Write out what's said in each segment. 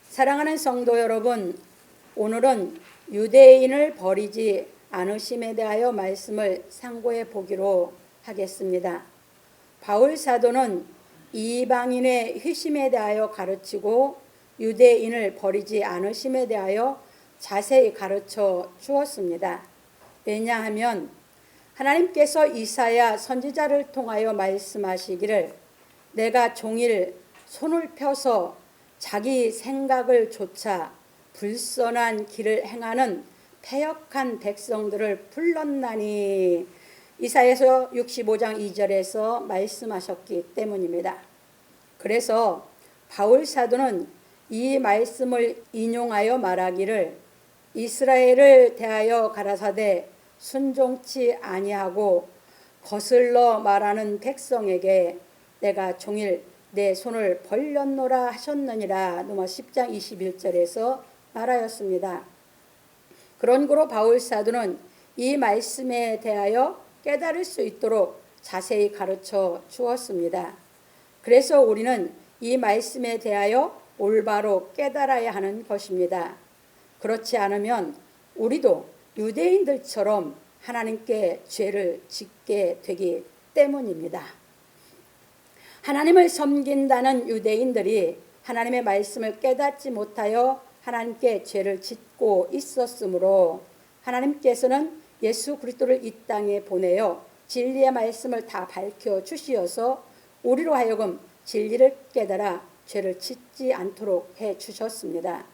사랑하는 성도 여러분, 오늘은 유대인을 버리지 않으심에 대하여 말씀을 상고해 보기로 하겠습니다. 바울 사도는 이방인의 회심에 대하여 가르치고 유대인을 버리지 않으심에 대하여 자세히 가르쳐 주었습니다. 왜냐하면 하나님께서 이사야 선지자를 통하여 말씀하시기를 내가 종일 손을 펴서 자기 생각을 좇아 불선한 길을 행하는 패역한 백성들을 불렀나니 이사야서 65장 2절에서 말씀하셨기 때문입니다. 그래서 바울 사도는 이 말씀을 인용하여 말하기를 이스라엘을 대하여 가라사대 순종치 아니하고 거슬러 말하는 백성에게 내가 종일 내 손을 벌렸노라 하셨느니라. 로마 10장 21절에서 말하였습니다. 그런고로 바울 사도는 이 말씀에 대하여 깨달을 수 있도록 자세히 가르쳐 주었습니다. 그래서 우리는 이 말씀에 대하여 올바로 깨달아야 하는 것입니다. 그렇지 않으면 우리도 유대인들처럼 하나님께 죄를 짓게 되기 때문입니다. 하나님을 섬긴다는 유대인들이 하나님의 말씀을 깨닫지 못하여 하나님께 죄를 짓고 있었으므로 하나님께서는 예수 그리스도를 이 땅에 보내어 진리의 말씀을 다 밝혀 주시어서 우리로 하여금 진리를 깨달아 죄를 짓지 않도록 해 주셨습니다.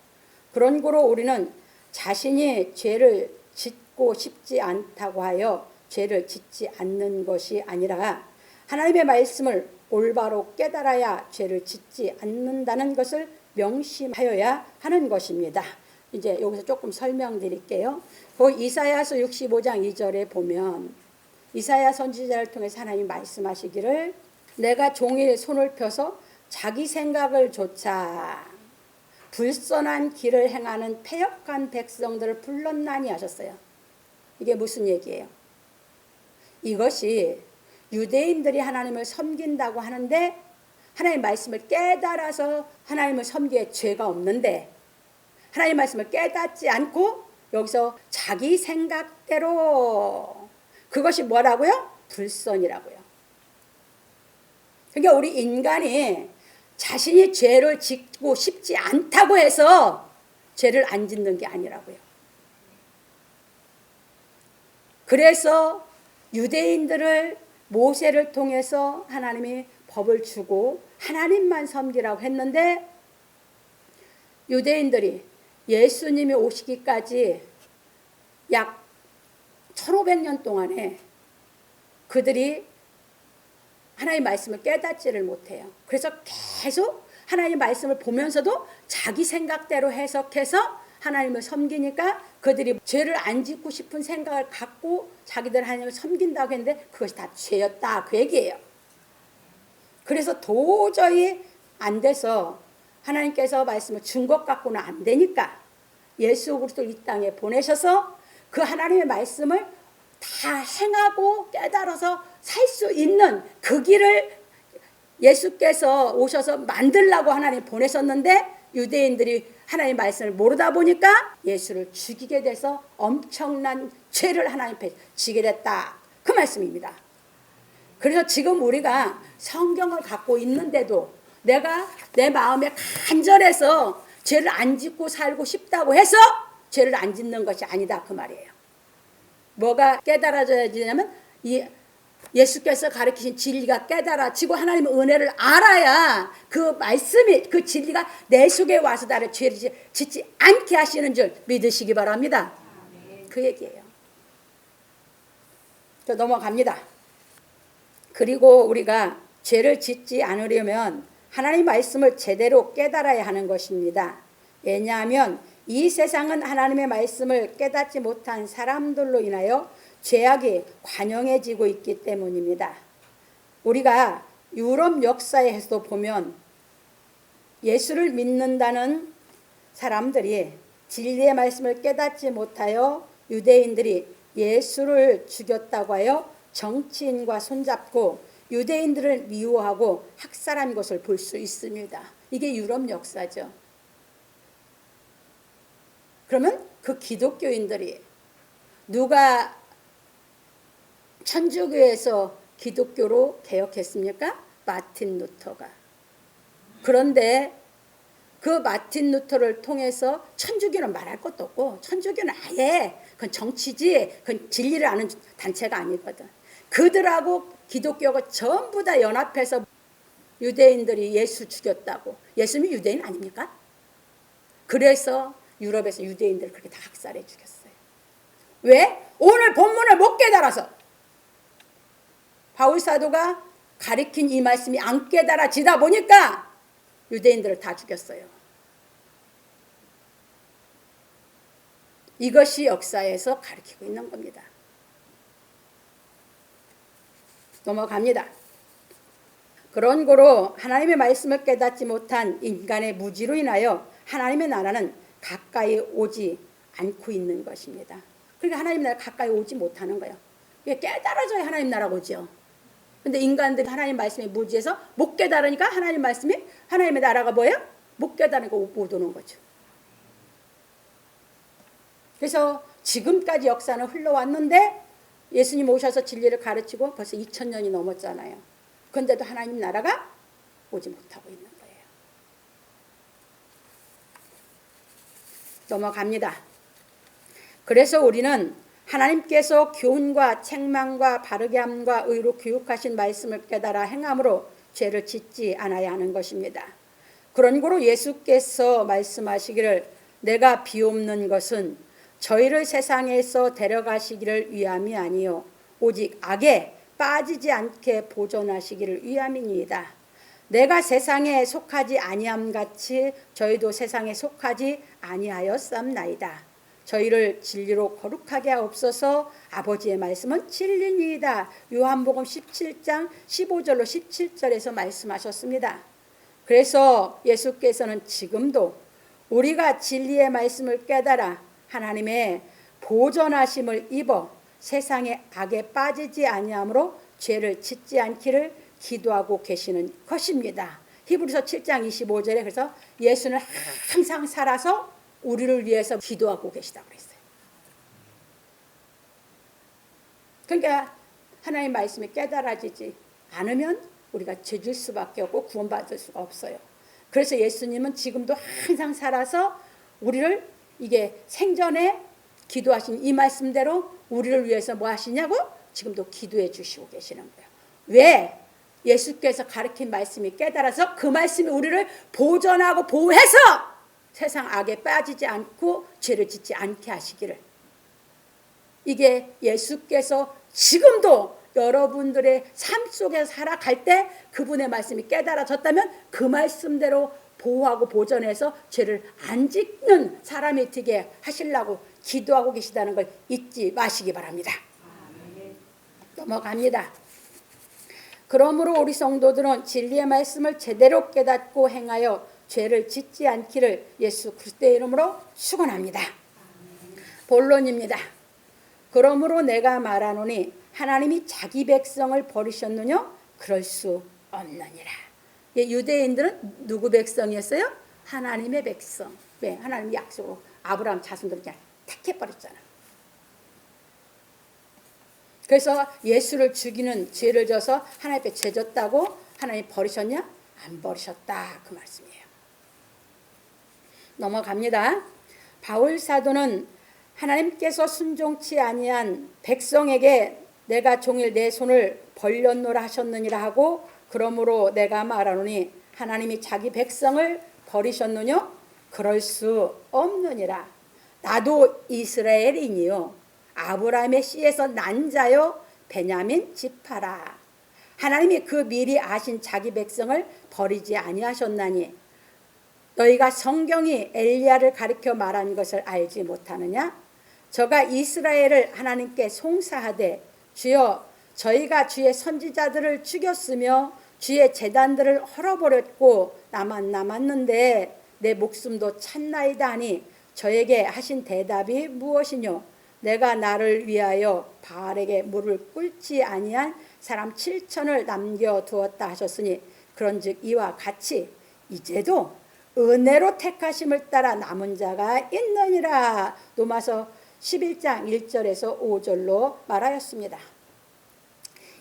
그런고로 우리는 자신이 죄를 짓고 싶지 않다고 하여 죄를 짓지 않는 것이 아니라 하나님의 말씀을 올바로 깨달아야 죄를 짓지 않는다는 것을 명심하여야 하는 것입니다. 이제 여기서 조금 설명드릴게요. 그 이사야서 65장 2절에 보면 이사야 선지자를 통해서 하나님 말씀하시기를 내가 종일 손을 펴서 자기 생각을 좇아 불선한 길을 행하는 패역한 백성들을 불렀나니 하셨어요. 이게 무슨 얘기예요? 이것이 유대인들이 하나님을 섬긴다고 하는데 하나님 말씀을 깨달아서 하나님을 섬기에 죄가 없는데 하나님 말씀을 깨닫지 않고 여기서 자기 생각대로 그것이 뭐라고요? 불선이라고요. 그러니까 우리 인간이 자신이 죄를 짓고 싶지 않다고 해서 죄를 안 짓는 게 아니라고요. 그래서 유대인들을 모세를 통해서 하나님이 법을 주고 하나님만 섬기라고 했는데 유대인들이 예수님이 오시기까지 약 1500년 동안에 그들이 하나님의 말씀을 깨닫지를 못해요. 그래서 계속 하나님의 말씀을 보면서도 자기 생각대로 해석해서 하나님을 섬기니까 그들이 죄를 안 짓고 싶은 생각을 갖고 자기들 하나님을 섬긴다고 했는데 그것이 다 죄였다 그 얘기예요. 그래서 도저히 안 돼서 하나님께서 말씀을 준 것 갖고는 안 되니까 예수 그리스도를 이 땅에 보내셔서 그 하나님의 말씀을 다 행하고 깨달아서 살 수 있는 그 길을 예수께서 오셔서 만들라고 하나님 보내셨는데 유대인들이 하나님 말씀을 모르다 보니까 예수를 죽이게 돼서 엄청난 죄를 하나님 앞에 지게 됐다. 그 말씀입니다. 그래서 지금 우리가 성경을 갖고 있는데도 내가 내 마음에 간절해서 죄를 안 짓고 살고 싶다고 해서 죄를 안 짓는 것이 아니다 그 말이에요. 뭐가 깨달아져야 되냐면 예수께서 가르치신 진리가 깨달아지고 하나님의 은혜를 알아야 그 말씀이 그 진리가 내 속에 와서 나를 죄를 짓지 않게 하시는 줄 믿으시기 바랍니다. 그 얘기예요. 저 넘어갑니다. 그리고 우리가 죄를 짓지 않으려면 하나님의 말씀을 제대로 깨달아야 하는 것입니다. 왜냐하면 이 세상은 하나님의 말씀을 깨닫지 못한 사람들로 인하여 죄악이 관영해지고 있기 때문입니다. 우리가 유럽 역사에서도 보면 예수를 믿는다는 사람들이 진리의 말씀을 깨닫지 못하여 유대인들이 예수를 죽였다고 하여 정치인과 손잡고 유대인들을 미워하고 학살한 것을 볼 수 있습니다. 이게 유럽 역사죠. 그러면 그 기독교인들이 누가 천주교에서 기독교로 개혁했습니까? 마틴 루터가. 그런데 그 마틴 루터를 통해서 천주교는 말할 것도 없고, 천주교는 아예 그건 정치지, 그건 진리를 아는 단체가 아니거든. 그들하고 기독교가 전부 다 연합해서 유대인들이 예수 죽였다고. 예수님이 유대인 아닙니까? 그래서 유럽에서 유대인들을 그렇게 다 학살해 죽였어요. 왜? 오늘 본문을 못 깨달아서. 바울 사도가 가리킨 이 말씀이 안 깨달아지다 보니까 유대인들을 다 죽였어요. 이것이 역사에서 가르치고 있는 겁니다. 넘어갑니다. 그런 고로 하나님의 말씀을 깨닫지 못한 인간의 무지로 인하여 하나님의 나라는 가까이 오지 않고 있는 것입니다. 그러니까 하나님 나라 가까이 오지 못하는 거예요. 깨달아져야 하나님 나라가 오죠. 근데 인간들이 하나님 말씀에 무지해서 못 깨달으니까 하나님 말씀이, 하나님의 나라가 뭐예요? 못 깨달으니까 못 오는 거죠. 그래서 지금까지 역사는 흘러왔는데 예수님 오셔서 진리를 가르치고 벌써 2000년이 넘었잖아요. 그런데도 하나님 나라가 오지 못하고 있는 거예요. 넘어갑니다. 그래서 우리는 하나님께서 교훈과 책망과 바르게 함과 의로 교육하신 말씀을 깨달아 행함으로 죄를 짓지 않아야 하는 것입니다. 그런 고로 예수께서 말씀하시기를 내가 비옵는 것은 저희를 세상에서 데려가시기를 위함이 아니요 오직 악에 빠지지 않게 보존하시기를 위함이니이다. 내가 세상에 속하지 아니함 같이 저희도 세상에 속하지 아니하였삼나이다. 저희를 진리로 거룩하게 하옵소서. 아버지의 말씀은 진리니이다. 요한복음 17장 15절로 17절에서 말씀하셨습니다. 그래서 예수께서는 지금도 우리가 진리의 말씀을 깨달아 하나님의 보존하심을 입어 세상의 악에 빠지지 아니함으로 죄를 짓지 않기를 기도하고 계시는 것입니다. 히브리서 7장 25절에 그래서 예수는 항상 살아서 우리를 위해서 기도하고 계시다고 그랬어요. 그러니까 하나님의 말씀이 깨달아지지 않으면 우리가 죄질 수밖에 없고 구원받을 수가 없어요. 그래서 예수님은 지금도 항상 살아서 우리를 이게 생전에 기도하신 이 말씀대로 우리를 위해서 뭐 하시냐고? 지금도 기도해 주시고 계시는 거예요. 왜? 예수께서 가르친 말씀이 깨달아서 그 말씀이 우리를 보존하고 보호해서 세상 악에 빠지지 않고 죄를 짓지 않게 하시기를. 이게 예수께서 지금도 여러분들의 삶 속에서 살아갈 때 그분의 말씀이 깨달아졌다면 그 말씀대로 보호하고 보존해서 죄를 안 짓는 사람이 되게 하시려고 기도하고 계시다는 걸 잊지 마시기 바랍니다. 넘어갑니다. 그러므로 우리 성도들은 진리의 말씀을 제대로 깨닫고 행하여 죄를 짓지 않기를 예수 그리스도의 이름으로 축원합니다. 본론입니다. 그러므로 내가 말하노니 하나님이 자기 백성을 버리셨느냐? 그럴 수 없느니라. 유대인들은 누구 백성이었어요? 하나님의 백성. 왜? 하나님이 약속으로 아브라함 자손들을 그냥 택해버렸잖아. 그래서 예수를 죽이는 죄를 져서 하나님 앞에 죄 졌다고 하나님이 버리셨냐? 안 버리셨다. 그 말씀이에요. 넘어갑니다. 바울 사도는 하나님께서 순종치 아니한 백성에게 내가 종일 내 손을 벌렸노라 하셨느니라 하고 그러므로 내가 말하노니 하나님이 자기 백성을 버리셨느냐? 그럴 수 없느니라. 나도 이스라엘이니요 아브라함의 씨에서 난 자요 베냐민 지파라. 하나님이 그 미리 아신 자기 백성을 버리지 아니하셨나니 너희가 성경이 엘리야를 가리켜 말한 것을 알지 못하느냐? 저가 이스라엘을 하나님께 송사하되 주여 저희가 주의 선지자들을 죽였으며 주의 제단들을 헐어버렸고 나만 남았는데 내 목숨도 찼나이다 하니 저에게 하신 대답이 무엇이뇨? 내가 나를 위하여 바알에게 물을 끓지 아니한 사람 7천을 남겨두었다 하셨으니 그런즉 이와 같이 이제도 은혜로 택하심을 따라 남은 자가 있느니라. 로마서 11장 1절에서 5절로 말하였습니다.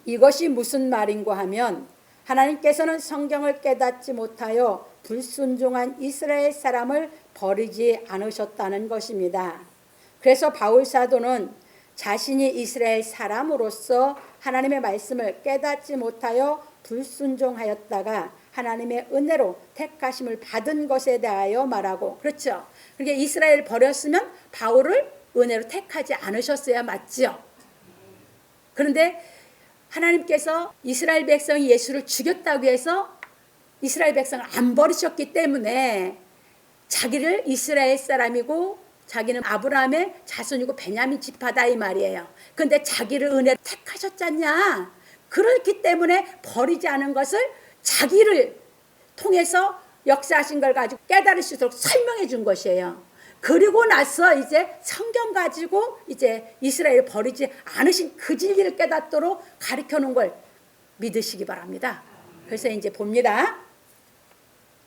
이것이 무슨 말인고 하면 하나님께서는 성경을 깨닫지 못하여 불순종한 이스라엘 사람을 버리지 않으셨다는 것입니다. 그래서 바울 사도는 자신이 이스라엘 사람으로서 하나님의 말씀을 깨닫지 못하여 불순종하였다가 하나님의 은혜로 택하심을 받은 것에 대하여 말하고, 그렇죠. 그러니까 이스라엘 버렸으면 바울을 은혜로 택하지 않으셨어야 맞죠. 그런데 하나님께서 이스라엘 백성이 예수를 죽였다고 해서 이스라엘 백성을 안 버리셨기 때문에 자기를 이스라엘 사람이고 자기는 아브라함의 자손이고 베냐민 지파다 이 말이에요. 그런데 자기를 은혜로 택하셨잖냐. 그렇기 때문에 버리지 않은 것을 자기를 통해서 역사하신 걸 가지고 깨달을 수 있도록 설명해 준 것이에요. 그리고 나서 이제 성경 가지고 이제 이스라엘을 버리지 않으신 그 진리를 깨닫도록 가르쳐 놓은 걸 믿으시기 바랍니다. 그래서 이제 봅니다.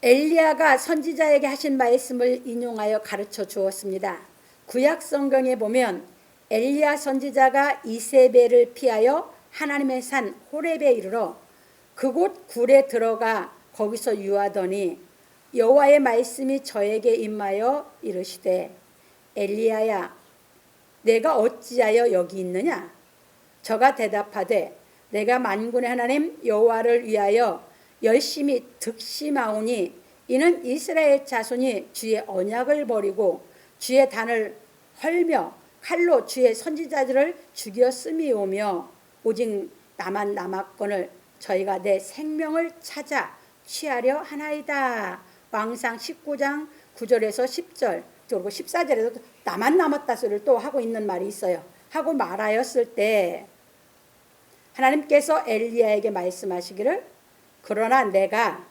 엘리야가 선지자에게 하신 말씀을 인용하여 가르쳐 주었습니다. 구약 성경에 보면 엘리야 선지자가 이세벨을 피하여 하나님의 산 호렙에 이르러 그곳 굴에 들어가 거기서 유하더니 여호와의 말씀이 저에게 임하여 이르시되 엘리야야 내가 어찌하여 여기 있느냐. 저가 대답하되 내가 만군의 하나님 여호와를 위하여 열심히 득심하오니 이는 이스라엘 자손이 주의 언약을 버리고 주의 단을 헐며 칼로 주의 선지자들을 죽였음이오며 오직 나만 남았거늘 저희가 내 생명을 찾아 취하려 하나이다. 왕상 19장 9절에서 10절 그리고 14절에도 나만 남았다 소리를 또 하고 있는 말이 있어요. 하고 말하였을 때 하나님께서 엘리야에게 말씀하시기를 그러나 내가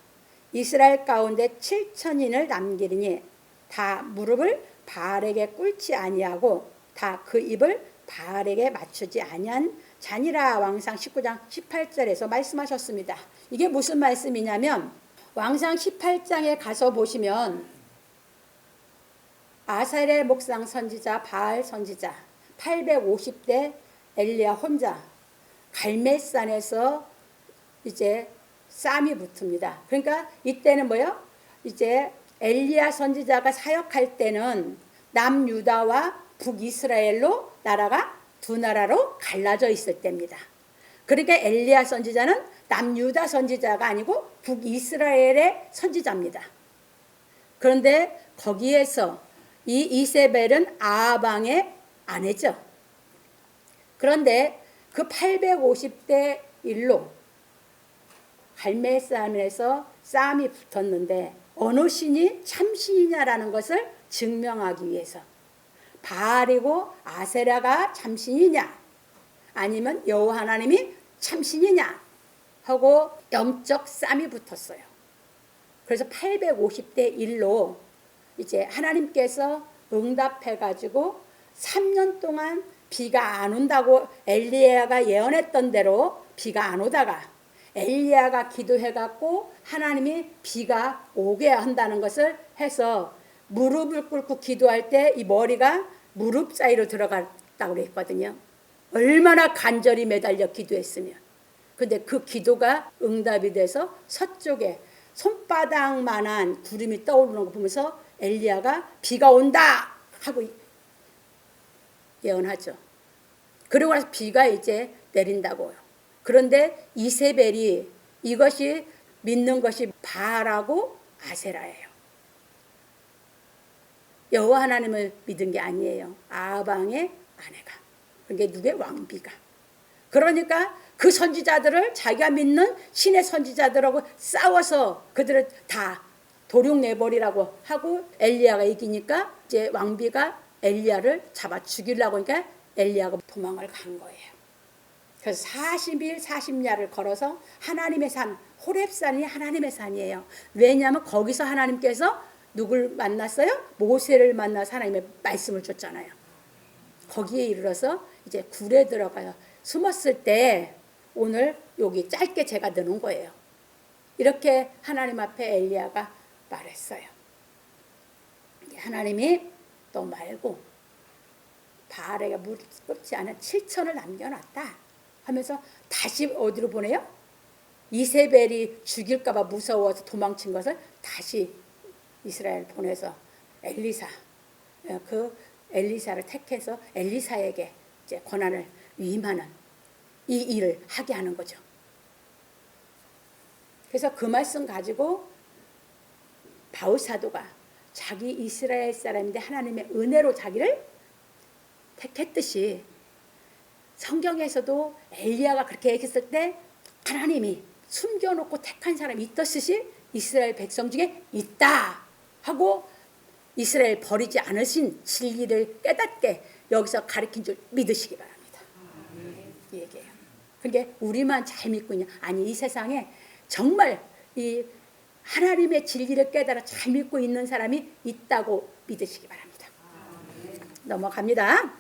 이스라엘 가운데 7천인을 남기리니 다 무릎을 바알에게 꿇지 아니하고 다 그 입을 바알에게 맞추지 아니한 자니라. 왕상 19장 18절에서 말씀하셨습니다. 이게 무슨 말씀이냐면 왕상 18장에 가서 보시면 아사렐 목상 선지자 바알 선지자 850대 엘리야 혼자 갈멜산에서 이제 싸움이 붙습니다. 그러니까 이때는 뭐요? 이제 엘리야 선지자가 사역할 때는 남유다와 북이스라엘로 나라가 두 나라로 갈라져 있을 때입니다. 그러니까 엘리야 선지자는 남유다 선지자가 아니고 북이스라엘의 선지자입니다. 그런데 거기에서 이 이세벨은 아합 왕의 아내죠. 그런데 그 850대 1로 갈멜산에서 싸움이 붙었는데 어느 신이 참신이냐라는 것을 증명하기 위해서 바알이고 아세라가 참신이냐 아니면 여호와 하나님이 참신이냐 하고 영적 싸움이 붙었어요. 그래서 850대 1로 이제 하나님께서 응답해 가지고 3년 동안 비가 안 온다고 엘리야가 예언했던 대로 비가 안 오다가 엘리야가 기도해 갖고 하나님이 비가 오게 한다는 것을 해서 무릎을 꿇고 기도할 때 이 머리가 무릎 사이로 들어갔다고 그랬거든요. 얼마나 간절히 매달려 기도했으면. 근데 그 기도가 응답이 돼서 서쪽에 손바닥만한 구름이 떠오르는 거 보면서 엘리야가 비가 온다 하고 예언하죠. 그러고 나서 비가 이제 내린다고요. 그런데 이세벨이 이것이 믿는 것이 바알하고 아세라예요. 여호와 하나님을 믿은 게 아니에요. 아합 왕의 아내가. 그게 누구의 왕비가. 그러니까 그 선지자들을 자기가 믿는 신의 선지자들하고 싸워서 그들을 다 도륙 내버리라고 하고 엘리야가 이기니까 이제 왕비가 엘리야를 잡아 죽이려고 하니까 엘리야가 도망을 간 거예요. 그래서 40일 40야를 걸어서 하나님의 산 호렙산이 하나님의 산이에요. 왜냐하면 거기서 하나님께서 누굴 만났어요? 모세를 만나서 하나님의 말씀을 줬잖아요. 거기에 이르러서 이제 굴에 들어가요. 숨었을 때 오늘 여기 짧게 제가 넣은 거예요. 이렇게 하나님 앞에 엘리야가 말했어요. 하나님이 또 말고 바알에게 무릎 꿇지 않은 7천을 남겨놨다 하면서 다시 어디로 보내요? 이세벨이 죽일까봐 무서워서 도망친 것을 다시 이스라엘 보내서 그 엘리사를 택해서 엘리사에게 이제 권한을 위임하는 이 일을 하게 하는 거죠. 그래서 그 말씀 가지고 바울 사도가 자기 이스라엘 사람인데 하나님의 은혜로 자기를 택했듯이 성경에서도 엘리야가 그렇게 얘기했을 때 하나님이 숨겨놓고 택한 사람이 있듯이 이스라엘 백성 중에 있다 하고 이스라엘 버리지 않으신 진리를 깨닫게 여기서 가르친 줄 믿으시기 바랍니다. 이 얘기예요. 그게 우리만 잘 믿고 있냐? 아니, 이 세상에 정말 이 하나님의 진리를 깨달아 잘 믿고 있는 사람이 있다고 믿으시기 바랍니다. 넘어갑니다.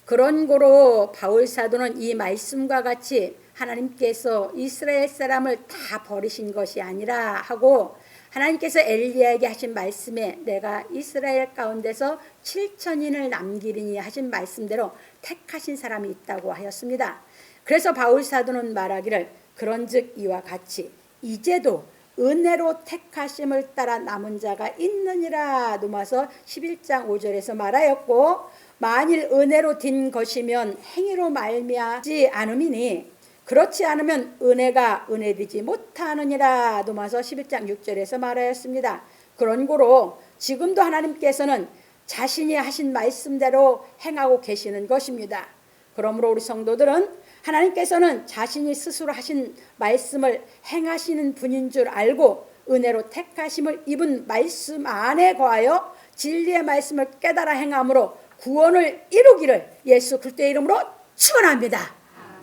그런 고로 바울 사도는 이 말씀과 같이 하나님께서 이스라엘 사람을 다 버리신 것이 아니라 하고 하나님께서 엘리야에게 하신 말씀에 내가 이스라엘 가운데서 7천인을 남기리니 하신 말씀대로 택하신 사람이 있다고 하였습니다. 그래서 바울 사도는 말하기를 그런즉 이와 같이 이제도 은혜로 택하심을 따라 남은 자가 있느니라 로마서 11장 5절에서 말하였고 만일 은혜로 된 것이면 행위로 말미암지 않음이니 그렇지 않으면 은혜가 은혜되지 못하느니라 로마서 11장 6절에서 말하였습니다. 그런 고로 지금도 하나님께서는 자신이 하신 말씀대로 행하고 계시는 것입니다. 그러므로 우리 성도들은 하나님께서는 자신이 스스로 하신 말씀을 행하시는 분인 줄 알고 은혜로 택하심을 입은 말씀 안에 거하여 진리의 말씀을 깨달아 행함으로 구원을 이루기를 예수 그리스도의 이름으로 축원합니다.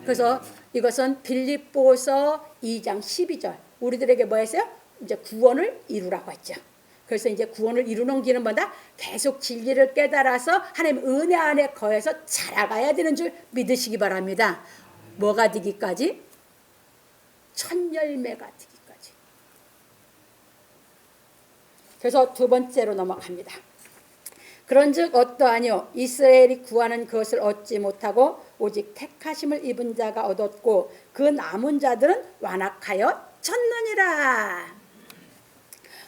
그래서 이것은 빌립보서 2장 12절 우리들에게 뭐 했어요? 이제 구원을 이루라고 했죠. 그래서 이제 구원을 이루는 길은 뭐다? 계속 진리를 깨달아서 하나님 은혜 안에 거해서 자라가야 되는 줄 믿으시기 바랍니다. 뭐가 되기까지? 첫 열매가 되기까지. 그래서 두 번째로 넘어갑니다. 그런즉 어떠하뇨? 이스라엘이 구하는 그것을 얻지 못하고 오직 택하심을 입은 자가 얻었고 그 남은 자들은 완악하여 쳤느니라.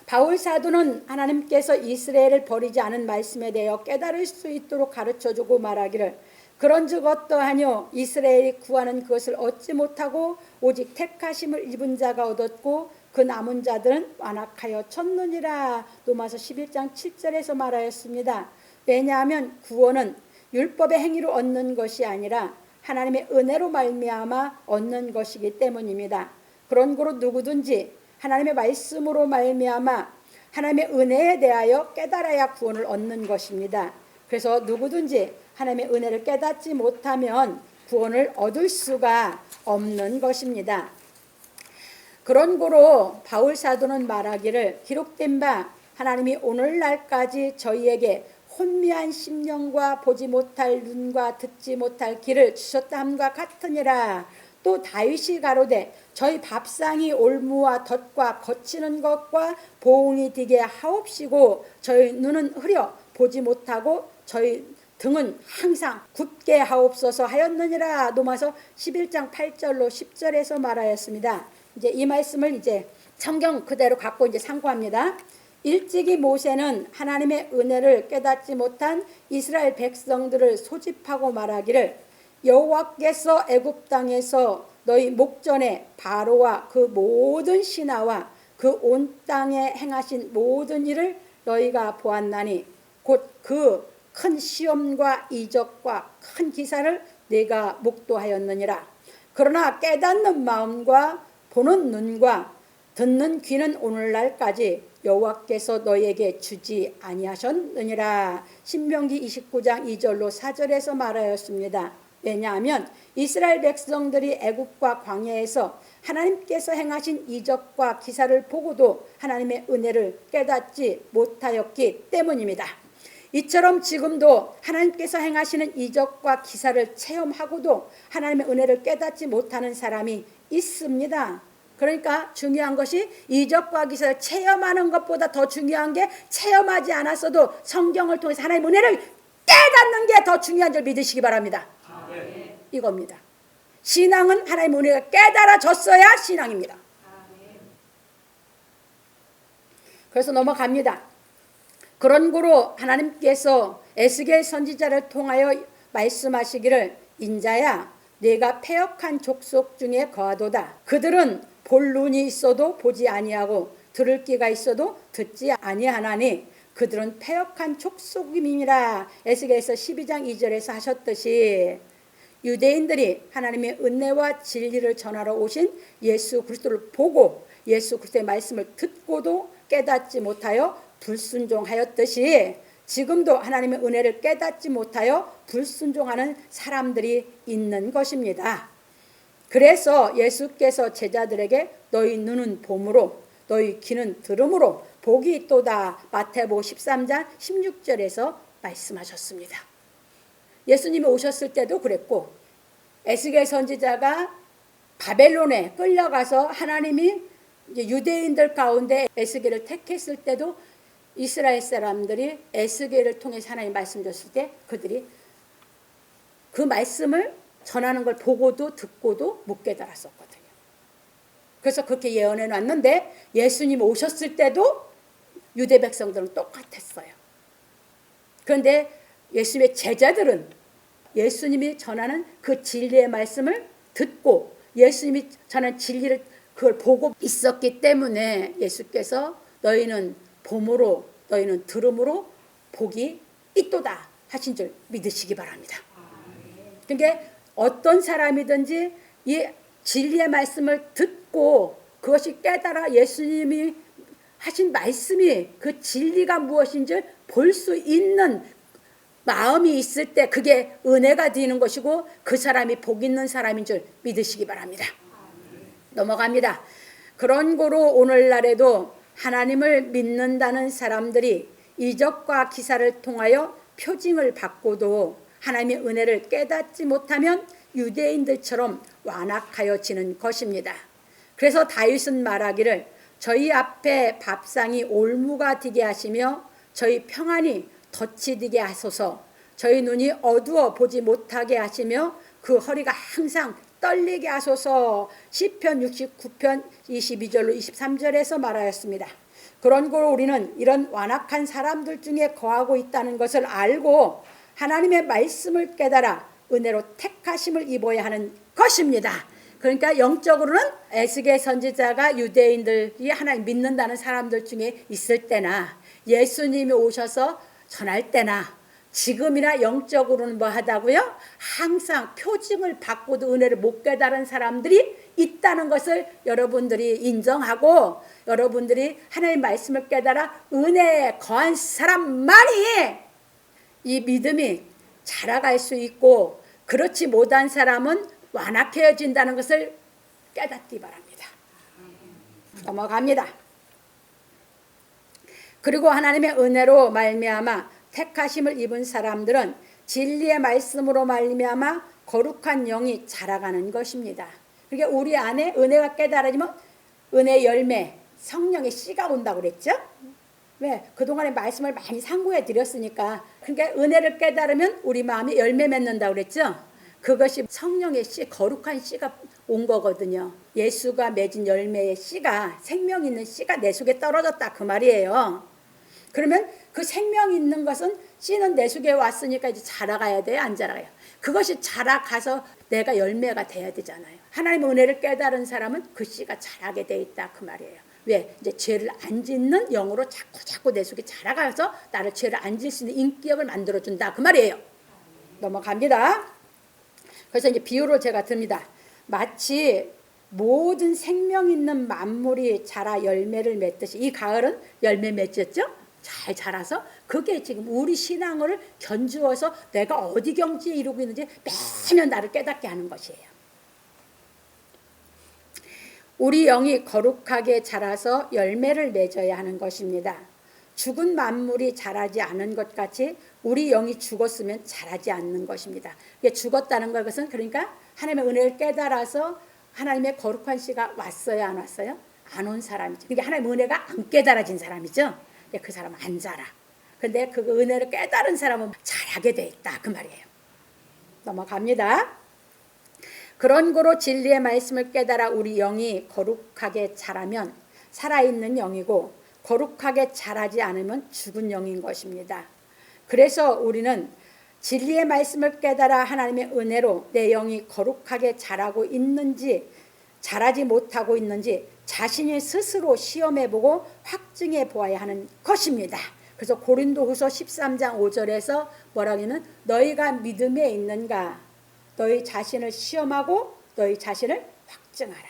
바울 사도는 하나님께서 이스라엘을 버리지 않은 말씀에 대하여 깨달을 수 있도록 가르쳐주고 말하기를 그런즉 어떠하뇨? 이스라엘이 구하는 그것을 얻지 못하고 오직 택하심을 입은 자가 얻었고 그 남은 자들은 완악하여 쳤느니라. 로마서 11장 7절에서 말하였습니다. 왜냐하면 구원은 율법의 행위로 얻는 것이 아니라 하나님의 은혜로 말미암아 얻는 것이기 때문입니다. 그런 고로 누구든지 하나님의 말씀으로 말미암아 하나님의 은혜에 대하여 깨달아야 구원을 얻는 것입니다. 그래서 누구든지 하나님의 은혜를 깨닫지 못하면 구원을 얻을 수가 없는 것입니다. 그런 고로 바울 사도는 말하기를 기록된 바 하나님이 오늘날까지 저희에게 혼미한 심령과 보지 못할 눈과 듣지 못할 귀를 주셨다 함과 같으니라. 또 다윗이 가로되 저희 밥상이 올무와 덫과 거치는 것과 보응이 되게 하옵시고 저희 눈은 흐려 보지 못하고 저희 등은 항상 굳게 하옵소서 하였느니라. 로마서 11장 8절로 10절에서 말하였습니다. 이제 이 말씀을 이제 성경 그대로 갖고 이제 상고합니다. 일찍이 모세는 하나님의 은혜를 깨닫지 못한 이스라엘 백성들을 소집하고 말하기를 여호와께서 애굽 땅에서 너희 목전에 바로와 그 모든 신하와 그 온 땅에 행하신 모든 일을 너희가 보았나니 곧 그 큰 시험과 이적과 큰 기사를 내가 목도하였느니라. 그러나 깨닫는 마음과 보는 눈과 듣는 귀는 오늘날까지 여호와께서 너희에게 주지 아니하셨느니라. 신명기 29장 2절로 4절에서 말하였습니다. 왜냐하면 이스라엘 백성들이 애굽과 광야에서 하나님께서 행하신 이적과 기사를 보고도 하나님의 은혜를 깨닫지 못하였기 때문입니다. 이처럼 지금도 하나님께서 행하시는 이적과 기사를 체험하고도 하나님의 은혜를 깨닫지 못하는 사람이 있습니다. 그러니까 중요한 것이 이적과 기사를 체험하는 것보다 더 중요한 게 체험하지 않았어도 성경을 통해서 하나님의 은혜를 깨닫는 게 더 중요한 줄 믿으시기 바랍니다. 이겁니다. 신앙은 하나님의 은혜가 깨달아졌어야 신앙입니다. 그래서 넘어갑니다. 그런 고로 하나님께서 에스겔 선지자를 통하여 말씀하시기를 인자야 내가 패역한 족속 중에 거하도다. 그들은 볼 눈이 있어도 보지 아니하고 들을 귀가 있어도 듣지 아니하나니 그들은 패역한 족속임이라. 에스겔서 12장 2절에서 하셨듯이 유대인들이 하나님의 은혜와 진리를 전하러 오신 예수 그리스도를 보고 예수 그리스도의 말씀을 듣고도 깨닫지 못하여 불순종하였듯이 지금도 하나님의 은혜를 깨닫지 못하여 불순종하는 사람들이 있는 것입니다. 그래서 예수께서 제자들에게 너희 눈은 봄으로 너희 귀는 들음으로 복이 있도다. 마태복음 13장 16절에서 말씀하셨습니다. 예수님이 오셨을 때도 그랬고 에스겔 선지자가 바벨론에 끌려가서 하나님이 유대인들 가운데 에스겔을 택했을 때도 이스라엘 사람들이 에스겔을 통해서 하나님 말씀 줬을 때 그들이 그 말씀을 전하는 걸 보고도 듣고도 못 깨달았었거든요. 그래서 그렇게 예언해 놨는데 예수님 오셨을 때도 유대 백성들은 똑같았어요. 그런데 예수님의 제자들은 예수님이 전하는 그 진리의 말씀을 듣고 예수님이 전하는 진리를 그걸 보고 있었기 때문에 예수께서 너희는 봄으로 너희는 들음으로 복이 있도다 하신 줄 믿으시기 바랍니다. 그러니까 어떤 사람이든지 이 진리의 말씀을 듣고 그것이 깨달아 예수님이 하신 말씀이 그 진리가 무엇인지 볼 수 있는 마음이 있을 때 그게 은혜가 되는 것이고 그 사람이 복 있는 사람인 줄 믿으시기 바랍니다. 넘어갑니다. 그런 고로 오늘날에도 하나님을 믿는다는 사람들이 이적과 기사를 통하여 표징을 받고도 하나님의 은혜를 깨닫지 못하면 유대인들처럼 완악하여지는 것입니다. 그래서 다윗은 말하기를 저희 앞에 밥상이 올무가 되게 하시며 저희 평안이 덫이 되게 하소서. 저희 눈이 어두워 보지 못하게 하시며 그 허리가 항상 떨리게 하소서. 시편 69편 22절로 23절에서 말하였습니다. 그런 거로 우리는 이런 완악한 사람들 중에 거하고 있다는 것을 알고 하나님의 말씀을 깨달아 은혜로 택하심을 입어야 하는 것입니다. 그러니까 영적으로는 에스겔 선지자가 유대인들이 하나님 믿는다는 사람들 중에 있을 때나 예수님이 오셔서 전할 때나 지금이나 영적으로는 뭐 하다고요? 항상 표징을 받고도 은혜를 못 깨달은 사람들이 있다는 것을 여러분들이 인정하고 여러분들이 하나님의 말씀을 깨달아 은혜에 거한 사람만이 이 믿음이 자라갈 수 있고 그렇지 못한 사람은 완악해진다는 것을 깨닫기 바랍니다. 넘어갑니다. 그리고 하나님의 은혜로 말미암아 택하심을 입은 사람들은 진리의 말씀으로 말미암아 거룩한 영이 자라가는 것입니다. 그러니까 우리 안에 은혜가 깨달아지면 은혜 열매, 성령의 씨가 온다고 그랬죠? 왜? 그동안에 말씀을 많이 상고해 드렸으니까. 그러니까 은혜를 깨달으면 우리 마음이 열매 맺는다고 그랬죠? 그것이 성령의 씨, 거룩한 씨가 온 거거든요. 예수가 맺은 열매의 씨가, 생명 있는 씨가 내 속에 떨어졌다 그 말이에요. 그러면 그 생명 있는 것은 씨는 내 속에 왔으니까 이제 자라가야 돼요, 안 자라가요? 그것이 자라가서 내가 열매가 돼야 되잖아요. 하나님의 은혜를 깨달은 사람은 그 씨가 자라게 돼 있다 그 말이에요. 왜? 이제 죄를 안 짓는 영으로 자꾸 내 속에 자라가서 나를 죄를 안 짓을 수 있는 인격을 만들어준다 그 말이에요. 넘어갑니다. 그래서 이제 비유를 제가 듭니다. 마치 모든 생명 있는 만물이 자라 열매를 맺듯이 이 가을은 열매 맺었죠? 잘 자라서 그게 지금 우리 신앙을 견주어서 내가 어디 경지에 이루고 있는지 매년 나를 깨닫게 하는 것이에요. 우리 영이 거룩하게 자라서 열매를 맺어야 하는 것입니다. 죽은 만물이 자라지 않은 것 같이 우리 영이 죽었으면 자라지 않는 것입니다. 죽었다는 것은 그러니까 하나님의 은혜를 깨달아서 하나님의 거룩한 씨가 왔어요, 안 왔어요? 안 온 사람이죠. 그러니까 하나님의 은혜가 안 깨달아진 사람이죠. 그 사람은 안 자라. 근데 그 은혜를 깨달은 사람은 잘하게 돼 있다, 그 말이에요. 넘어갑니다. 그런 거로 진리의 말씀을 깨달아 우리 영이 거룩하게 자라면 살아있는 영이고, 거룩하게 자라지 않으면 죽은 영인 것입니다. 그래서 우리는 진리의 말씀을 깨달아 하나님의 은혜로 내 영이 거룩하게 자라고 있는지 자라지 못하고 있는지 자신이 스스로 시험해보고 확증해 보아야 하는 것입니다. 그래서 고린도후서 13장 5절에서 뭐라고 하냐면 너희가 믿음에 있는가 너희 자신을 시험하고 너희 자신을 확증하라.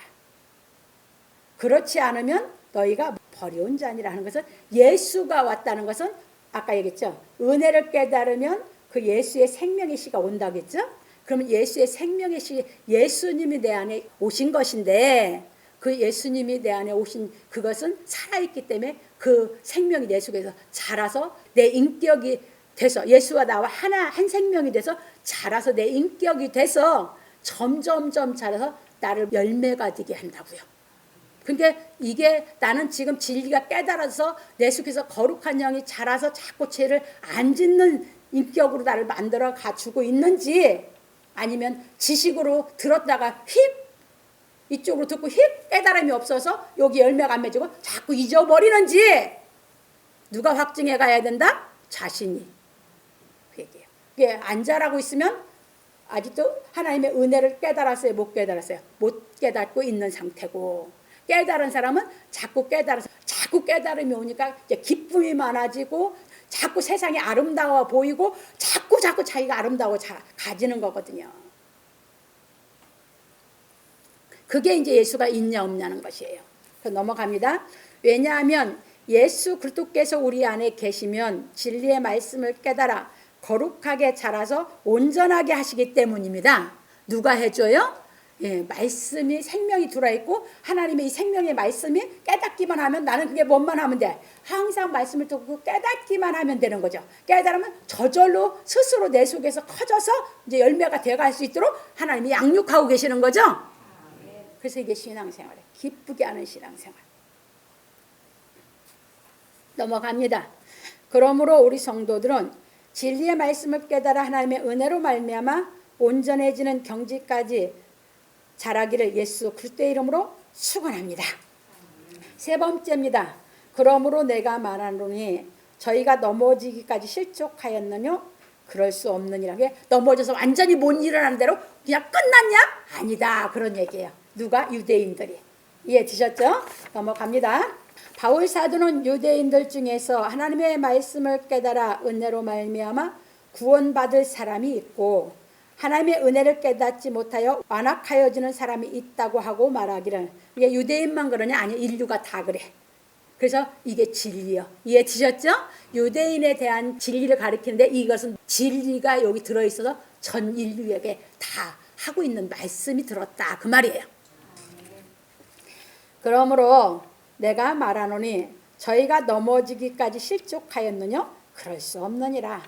그렇지 않으면 너희가 버려온 자니라 하는 것은 예수가 왔다는 것은 아까 얘기했죠. 은혜를 깨달으면 그 예수의 생명의 씨가 온다고 했죠. 그러면 예수의 생명의 씨, 예수님이 내 안에 오신 것인데 그 예수님이 내 안에 오신 그것은 살아있기 때문에 그 생명이 내 속에서 자라서 내 인격이 돼서 예수와 나와 한 생명이 돼서 자라서 내 인격이 돼서 점점점 자라서 나를 열매가 되게 한다고요. 그러니까 이게 나는 지금 진리가 깨달아서 내 속에서 거룩한 영이 자라서 자꾸 죄를 안 짓는 인격으로 나를 만들어 가지고 있는지 아니면 지식으로 들었다가 이쪽으로 듣고 깨달음이 없어서 여기 열매가 안 맺히고 자꾸 잊어버리는지 누가 확증해 가야 된다? 자신이. 그 얘기예요. 이게 안 자라고 있으면 아직도 하나님의 은혜를 깨달았어요? 못 깨달았어요? 못 깨닫고 있는 상태고 깨달은 사람은 자꾸 깨달아서 자꾸 깨달음이 오니까 이제 기쁨이 많아지고 자꾸 세상이 아름다워 보이고 자꾸 자기가 아름다워 가지는 거거든요. 그게 이제 예수가 있냐 없냐는 것이에요. 그래서 넘어갑니다. 왜냐하면 예수 그리스도께서 우리 안에 계시면 진리의 말씀을 깨달아 거룩하게 자라서 온전하게 하시기 때문입니다. 누가 해줘요? 예, 말씀이 생명이 들어있고 하나님의 이 생명의 말씀이 깨닫기만 하면 나는 그게 뭔만 하면 돼. 항상 말씀을 듣고 깨닫기만 하면 되는 거죠. 깨달으면 저절로 스스로 내 속에서 커져서 이제 열매가 돼갈 수 있도록 하나님이 양육하고 계시는 거죠. 그래서 이게 신앙생활이에요. 기쁘게 하는 신앙생활. 넘어갑니다. 그러므로 우리 성도들은 진리의 말씀을 깨달아 하나님의 은혜로 말미암아 온전해지는 경지까지 자라기를 예수 그리스도의 이름으로 축원합니다. 세 번째입니다. 그러므로 내가 말하노니 저희가 넘어지기까지 실족하였느뇨 그럴 수 없느니라. 넘어져서 완전히 못 일어나는 대로 그냥 끝났냐? 아니다. 그런 얘기예요. 누가? 유대인들이. 이해되셨죠? 넘어갑니다. 바울 사도는 유대인들 중에서 하나님의 말씀을 깨달아 은혜로 말미암아 구원받을 사람이 있고 하나님의 은혜를 깨닫지 못하여 완악하여지는 사람이 있다고 하고 말하기를. 이게 유대인만 그러냐? 아니 인류가 다 그래. 그래서 이게 진리요. 이해되셨죠? 유대인에 대한 진리를 가리키는데 이것은 진리가 여기 들어있어서 전 인류에게 다 하고 있는 말씀이 들었다. 그 말이에요. 그러므로 내가 말하노니 저희가 넘어지기까지 실족하였느냐? 그럴 수 없느니라.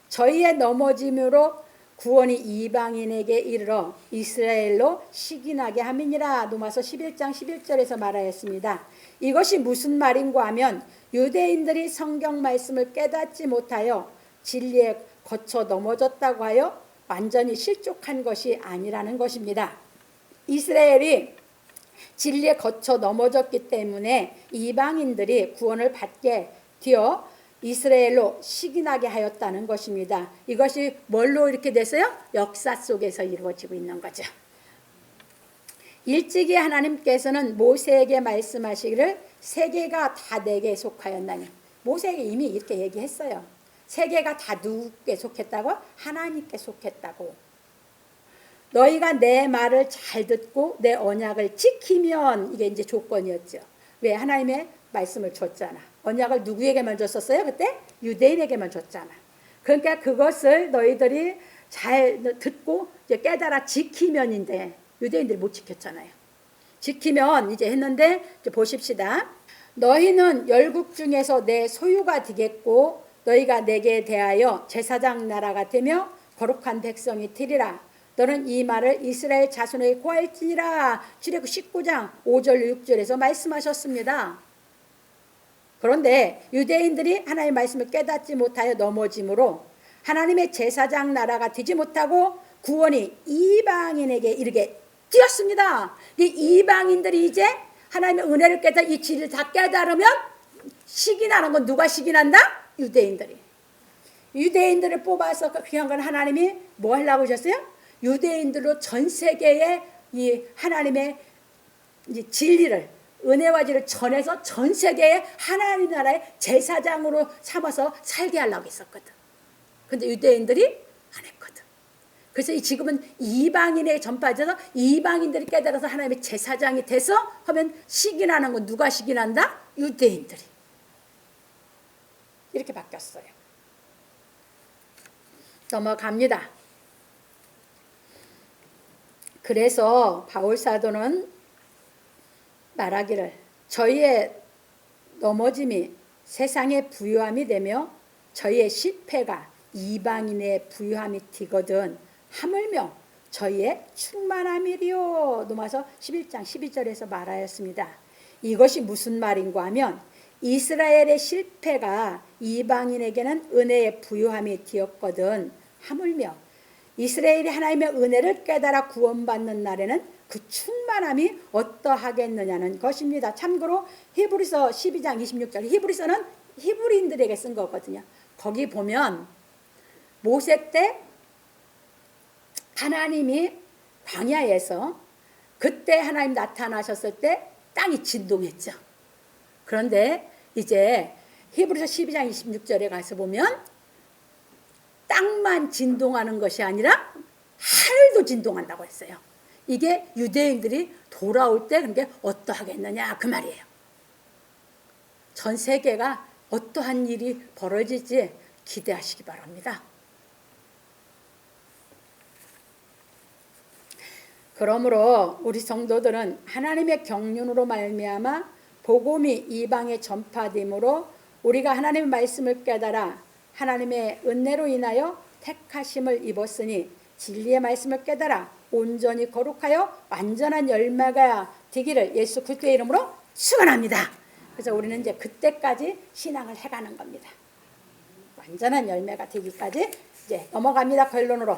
저희의 넘어짐으로 구원이 이방인에게 이르러 이스라엘로 시기나게 함이니라. 로마서 11장 11절에서 말하였습니다. 이것이 무슨 말인가 하면 유대인들이 성경 말씀을 깨닫지 못하여 진리에 거쳐 넘어졌다고 하여 완전히 실족한 것이 아니라는 것입니다. 이스라엘이 진리에 거쳐 넘어졌기 때문에 이방인들이 구원을 받게 되어 이스라엘로 시기나게 하였다는 것입니다. 이것이 뭘로 이렇게 됐어요? 역사 속에서 이루어지고 있는 거죠. 일찍이 하나님께서는 모세에게 말씀하시기를 세계가 다 내게 속하였나니. 모세에게 이미 이렇게 얘기했어요. 세계가 다 누구께 속했다고? 하나님께 속했다고. 너희가 내 말을 잘 듣고 내 언약을 지키면, 이게 이제 조건이었죠. 왜? 하나님의 말씀을 줬잖아. 언약을 누구에게만 줬었어요? 그때 유대인에게만 줬잖아. 그러니까 그것을 너희들이 잘 듣고 이제 깨달아 지키면인데 유대인들이 못 지켰잖아요. 지키면 이제 했는데 이제 보십시다. 너희는 열국 중에서 내 소유가 되겠고 너희가 내게 대하여 제사장 나라가 되며 거룩한 백성이 되리라. 너는 이 말을 이스라엘 자손에게 고할지니라. 출애굽 19장 5절 6절에서 말씀하셨습니다. 그런데 유대인들이 하나님의 말씀을 깨닫지 못하여 넘어짐으로 하나님의 제사장 나라가 되지 못하고 구원이 이방인에게 이르게 되었습니다. 이 이방인들이 이제 하나님의 은혜를 깨달아 이 진리를 다 깨달으면 식이 나는 건 누가 식이 난다? 유대인들이. 유대인들을 뽑아서 그렇게 한 건 하나님이 뭐 하려고 하셨어요? 유대인들로 전 세계에 이 하나님의 이제 진리를 은혜와 진리를 전해서 전 세계에 하나님 나라의 제사장으로 삼아서 살게 하려고 했었거든. 근데 유대인들이 안 했거든. 그래서 지금은 이방인에게 전파해서 이방인들이 깨달아서 하나님의 제사장이 돼서 하면 식이 나는 건 누가 식이 난다? 유대인들이. 이렇게 바뀌었어요. 넘어갑니다. 그래서 바울 사도는 말하기를 저희의 넘어짐이 세상의 부유함이 되며 저희의 실패가 이방인의 부유함이 되거든 하물며 저희의 충만함이리요. 로마서 11장 12절에서 말하였습니다. 이것이 무슨 말인가 하면 이스라엘의 실패가 이방인에게는 은혜의 부유함이 되었거든 하물며 이스라엘이 하나님의 은혜를 깨달아 구원받는 날에는 그 충만함이 어떠하겠느냐는 것입니다. 참고로 히브리서 12장 26절 히브리서는 히브리인들에게 쓴 거거든요. 거기 보면 모세 때 하나님이 광야에서 그때 하나님 나타나셨을 때 땅이 진동했죠. 그런데 이제 히브리서 12장 26절에 가서 보면 땅만 진동하는 것이 아니라 하늘도 진동한다고 했어요. 이게 유대인들이 돌아올 때 그게 어떠하겠느냐 그 말이에요. 전 세계가 어떠한 일이 벌어질지 기대하시기 바랍니다. 그러므로 우리 성도들은 하나님의 경륜으로 말미암아 복음이 이방에 전파됨으로 우리가 하나님의 말씀을 깨달아 하나님의 은혜로 인하여 택하심을 입었으니 진리의 말씀을 깨달아 온전히 거룩하여 완전한 열매가 되기를 예수 그리스도의 이름으로 축원합니다. 그래서 우리는 이제 그때까지 신앙을 해가는 겁니다. 완전한 열매가 되기까지 이제 넘어갑니다. 결론으로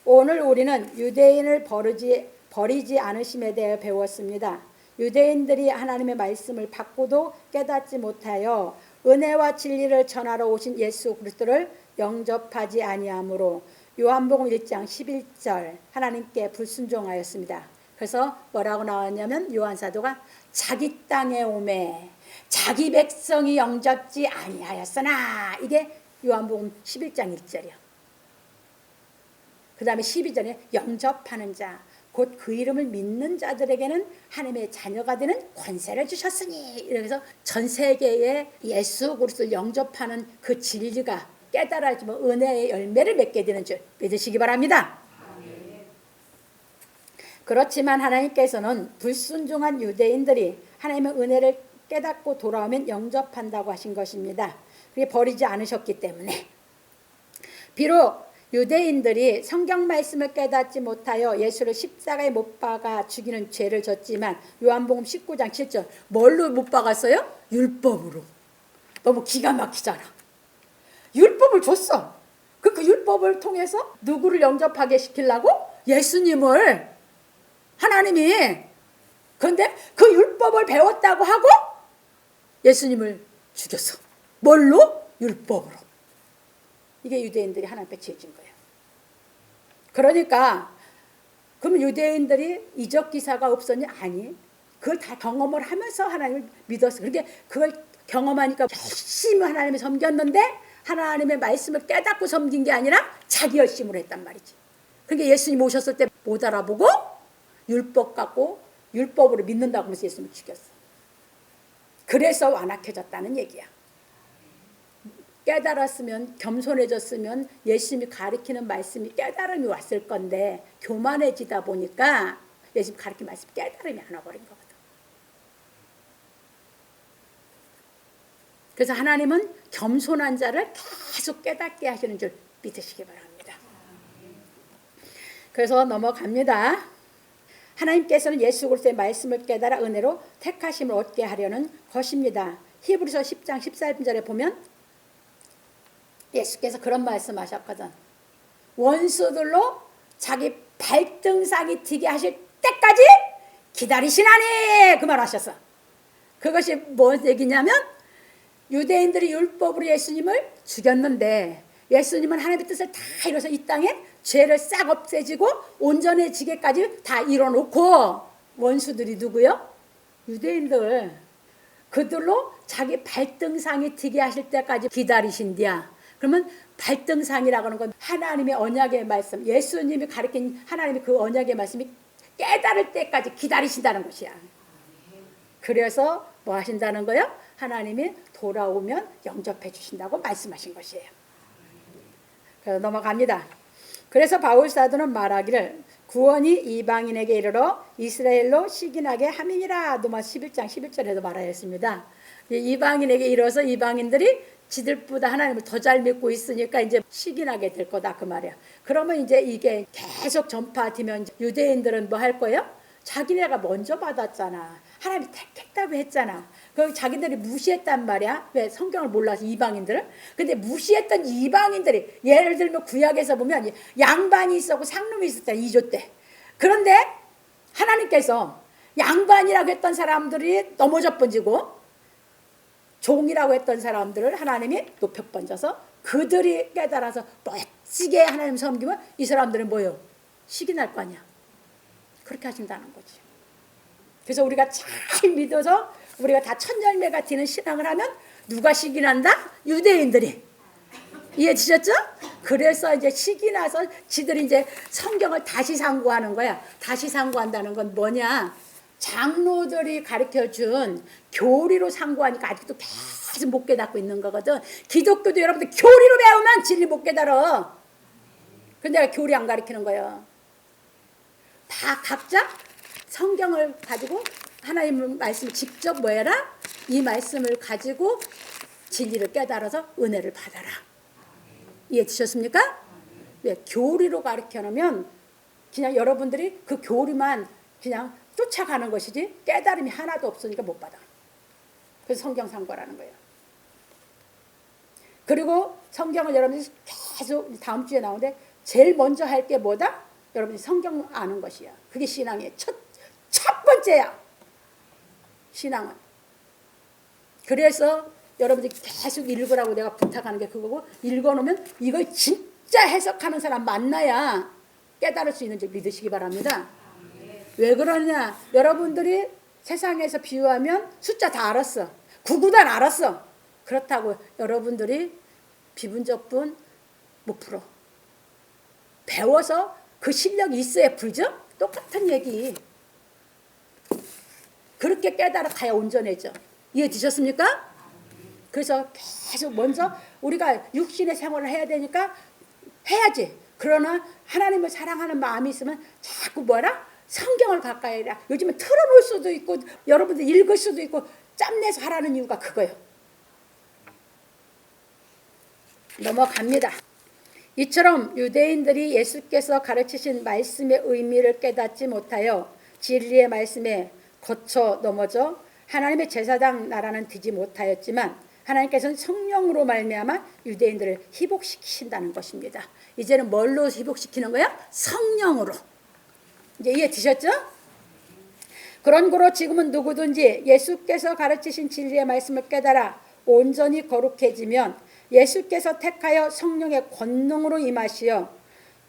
오늘 우리는 유대인을 버리지 않으심에 대해 배웠습니다. 유대인들이 하나님의 말씀을 받고도 깨닫지 못하여 은혜와 진리를 전하러 오신 예수 그리스도를 영접하지 아니하므로 요한복음 1장 11절 하나님께 불순종하였습니다. 그래서 뭐라고 나왔냐면 요한사도가 자기 땅에 오매 자기 백성이 영접지 아니하였으나 이게 요한복음 11장 1절이요. 그 다음에 12절에 영접하는 자 곧 그 이름을 믿는 자들에게는 하나님의 자녀가 되는 권세를 주셨으니 이래서 전 세계에 예수 그리스도를 영접하는 그 진리가 깨달아지면 은혜의 열매를 맺게 되는 줄 믿으시기 바랍니다. 그렇지만 하나님께서는 불순종한 유대인들이 하나님의 은혜를 깨닫고 돌아오면 영접한다고 하신 것입니다. 그게 버리지 않으셨기 때문에 비록 유대인들이 성경 말씀을 깨닫지 못하여 예수를 십자가에 못 박아 죽이는 죄를 졌지만 요한복음 19장 7절 뭘로 못 박았어요? 율법으로. 너무 기가 막히잖아. 율법을 줬어. 그 율법을 통해서 누구를 영접하게 시키려고? 예수님을. 하나님이. 그런데 그 율법을 배웠다고 하고 예수님을 죽였어. 뭘로? 율법으로. 이게 유대인들이 하나님 앞에 죄진 거예요. 그러니까 그럼 유대인들이 이적 기사가 없었냐? 아니. 그걸 다 경험을 하면서 하나님을 믿었어. 그러니까 그걸 경험하니까 열심히 하나님을 섬겼는데 하나님의 말씀을 깨닫고 섬긴 게 아니라 자기 열심으로 했단 말이지. 그러니까 예수님 오셨을 때 못 알아보고 율법 갖고 율법으로 믿는다고 하면서 예수님을 죽였어. 그래서 완악해졌다는 얘기야. 깨달았으면 겸손해졌으면 예수님이 가르치는 말씀이 깨달음이 왔을 건데 교만해지다 보니까 예수님 가르치는 말씀이 깨달음이 안 와버린 거거든. 그래서 하나님은 겸손한 자를 계속 깨닫게 하시는 줄 믿으시기 바랍니다. 그래서 넘어갑니다. 하나님께서는 예수 그리스도의 말씀을 깨달아 은혜로 택하심을 얻게 하려는 것입니다. 히브리서 10장 14절에 보면 예수께서 그런 말씀하셨거든. 원수들로 자기 발등상이 튀게 하실 때까지 기다리시나니 그 말 하셨어. 그것이 뭔 얘기냐면 유대인들이 율법으로 예수님을 죽였는데 예수님은 하나님의 뜻을 다 이뤄서 이 땅에 죄를 싹 없애지고 온전해지게까지 다 이뤄놓고 원수들이 누구요? 유대인들. 그들로 자기 발등상이 튀게 하실 때까지 기다리신디야. 그러면 발등상이라고 하는 건 하나님의 언약의 말씀, 예수님이 가르친 하나님의 그 언약의 말씀이 깨달을 때까지 기다리신다는 것이야. 그래서 뭐 하신다는 거예요? 하나님이 돌아오면 영접해 주신다고 말씀하신 것이에요. 그래서 넘어갑니다. 그래서 바울 사도는 말하기를 구원이 이방인에게 이르러 이스라엘로 시기나게 함이니라. 로마 11장 11절에도 말하였습니다. 이방인에게 이르러서 이방인들이 지들보다 하나님을 더 잘 믿고 있으니까 이제 시기나게 될 거다 그 말이야. 그러면 이제 이게 계속 전파되면 유대인들은 뭐 할 거예요? 자기네가 먼저 받았잖아. 하나님이 택했다고 했잖아. 그 자기들이 무시했단 말이야. 왜? 성경을 몰라서 이방인들을. 근데 무시했던 이방인들이 예를 들면 구약에서 보면 양반이 있었고 상놈이 있었잖아. 2조 때. 그런데 하나님께서 양반이라고 했던 사람들이 넘어져 번지고 종이라고 했던 사람들을 하나님이 높여 번져서 그들이 깨달아서 멋지게 하나님 섬기면 이 사람들은 뭐예요? 식이 날 거 아니야. 그렇게 하신다는 거지. 그래서 우리가 잘 믿어서 우리가 다 천열매가 되는 신앙을 하면 누가 식이 난다? 유대인들이. 이해되셨죠? 그래서 이제 식이 나서 지들이 이제 성경을 다시 상고하는 거야. 다시 상고한다는 건 뭐냐? 장로들이 가르쳐준 교리로 상고하니까 아직도 계속 못 깨닫고 있는 거거든. 기독교도 여러분들 교리로 배우면 진리 못 깨달아. 근데 내가 교리 안 가르치는 거예요. 다 각자 성경을 가지고 하나님 말씀을 직접 뭐 해라? 이 말씀을 가지고 진리를 깨달아서 은혜를 받아라. 이해되셨습니까? 왜? 교리로 가르쳐 놓으면 그냥 여러분들이 그 교리만 그냥 쫓아가는 것이지 깨달음이 하나도 없으니까 못 받아. 그래서 성경 상고라는 거예요. 그리고 성경을 여러분들이 계속 다음 주에 나오는데 제일 먼저 할 게 뭐다? 여러분이 성경 아는 것이야. 그게 신앙의 첫 번째야. 신앙은. 그래서 여러분들이 계속 읽으라고 내가 부탁하는 게 그거고 읽어놓으면 이걸 진짜 해석하는 사람 만나야 깨달을 수 있는 줄 믿으시기 바랍니다. 왜 그러냐? 여러분들이 세상에서 비유하면 숫자 다 알았어. 구구단 알았어. 그렇다고 여러분들이 비분적분 못 풀어. 배워서 그 실력이 있어야 풀죠? 똑같은 얘기. 그렇게 깨달아 가야 온전해져. 이해되셨습니까? 그래서 계속 먼저 우리가 육신의 생활을 해야 되니까 해야지. 그러나 하나님을 사랑하는 마음이 있으면 자꾸 뭐라? 성경을 가까이 해라. 요즘은 틀어놓을 수도 있고 여러분들 읽을 수도 있고 짬내서 하라는 이유가 그거예요. 넘어갑니다. 이처럼 유대인들이 예수께서 가르치신 말씀의 의미를 깨닫지 못하여 진리의 말씀에 거쳐 넘어져 하나님의 제사장 나라는 되지 못하였지만 하나님께서는 성령으로 말미암아 유대인들을 희복시키신다는 것입니다. 이제는 뭘로 희복시키는 거야? 성령으로. 이제 이해되셨죠? 그런 거로 지금은 누구든지 예수께서 가르치신 진리의 말씀을 깨달아 온전히 거룩해지면 예수께서 택하여 성령의 권능으로 임하시어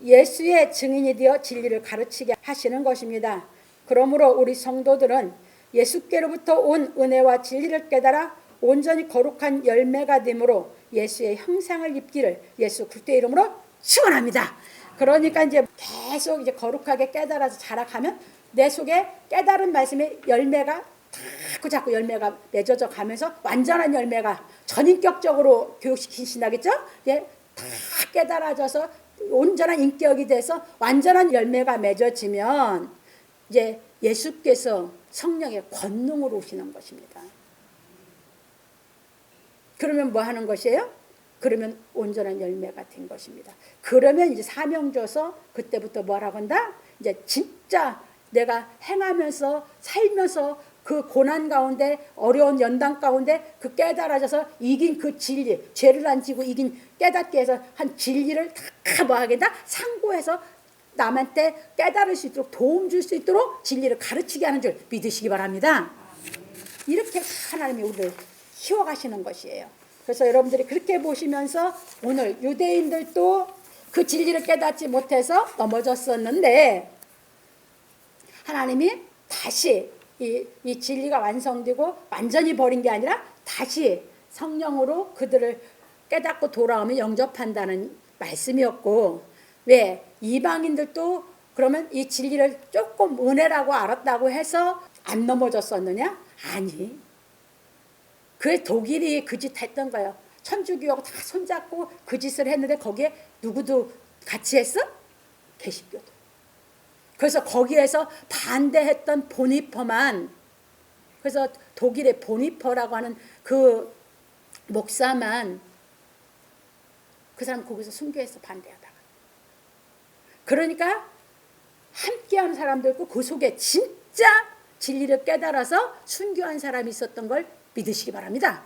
예수의 증인이 되어 진리를 가르치게 하시는 것입니다. 그러므로 우리 성도들은 예수께로부터 온 은혜와 진리를 깨달아 온전히 거룩한 열매가 되므로 예수의 형상을 입기를 예수 그리스도의 이름으로 축원합니다. 그러니까 이제 계속 이제 거룩하게 깨달아서 자라가면 내 속에 깨달은 말씀의 열매가 자꾸 열매가 맺어져 가면서 완전한 열매가 전인격적으로 교육시키신다겠죠? 이제 다 깨달아져서 온전한 인격이 돼서 완전한 열매가 맺어지면 이제 예수께서 성령의 권능으로 오시는 것입니다. 그러면 뭐 하는 것이에요? 그러면 온전한 열매가 된 것입니다. 그러면 이제 사명 줘서 그때부터 뭐라고 한다? 이제 진짜 내가 행하면서 살면서 그 고난 가운데 어려운 연단 가운데 그 깨달아져서 이긴 그 진리, 죄를 안 지고 이긴 깨닫게 해서 한 진리를 다 뭐하겠다? 상고해서 남한테 깨달을 수 있도록 도움 줄 수 있도록 진리를 가르치게 하는 줄 믿으시기 바랍니다. 이렇게 하나님이 우리를 키워가시는 것이에요. 그래서 여러분들이 그렇게 보시면서 오늘 유대인들도 그 진리를 깨닫지 못해서 넘어졌었는데 하나님이 다시 이 진리가 완성되고 완전히 버린 게 아니라 다시 성령으로 그들을 깨닫고 돌아오면 영접한다는 말씀이었고, 왜 이방인들도 그러면 이 진리를 조금 은혜라고 알았다고 해서 안 넘어졌었느냐? 아니, 그 독일이 그 짓 했던 거예요. 천주교하고 다 손잡고 그 짓을 했는데 거기에 누구도 같이 했어? 개신교도. 그래서 거기에서 반대했던 보니퍼만, 그래서 독일의 보니퍼라고 하는 그 목사만 그 사람 거기서 순교해서 반대하다가, 그러니까 함께하는 사람도 있고 그 속에 진짜 진리를 깨달아서 순교한 사람이 있었던 걸 믿으시기 바랍니다.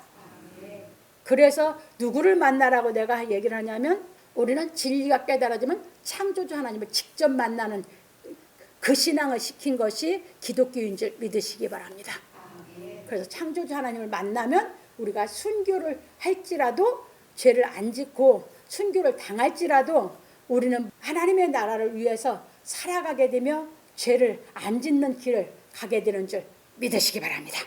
그래서 누구를 만나라고 내가 얘기를 하냐면 우리는 진리가 깨달아지면 창조주 하나님을 직접 만나는 그 신앙을 시킨 것이 기독교인 줄 믿으시기 바랍니다. 그래서 창조주 하나님을 만나면 우리가 순교를 할지라도 죄를 안 짓고 순교를 당할지라도 우리는 하나님의 나라를 위해서 살아가게 되며 죄를 안 짓는 길을 가게 되는 줄 믿으시기 바랍니다.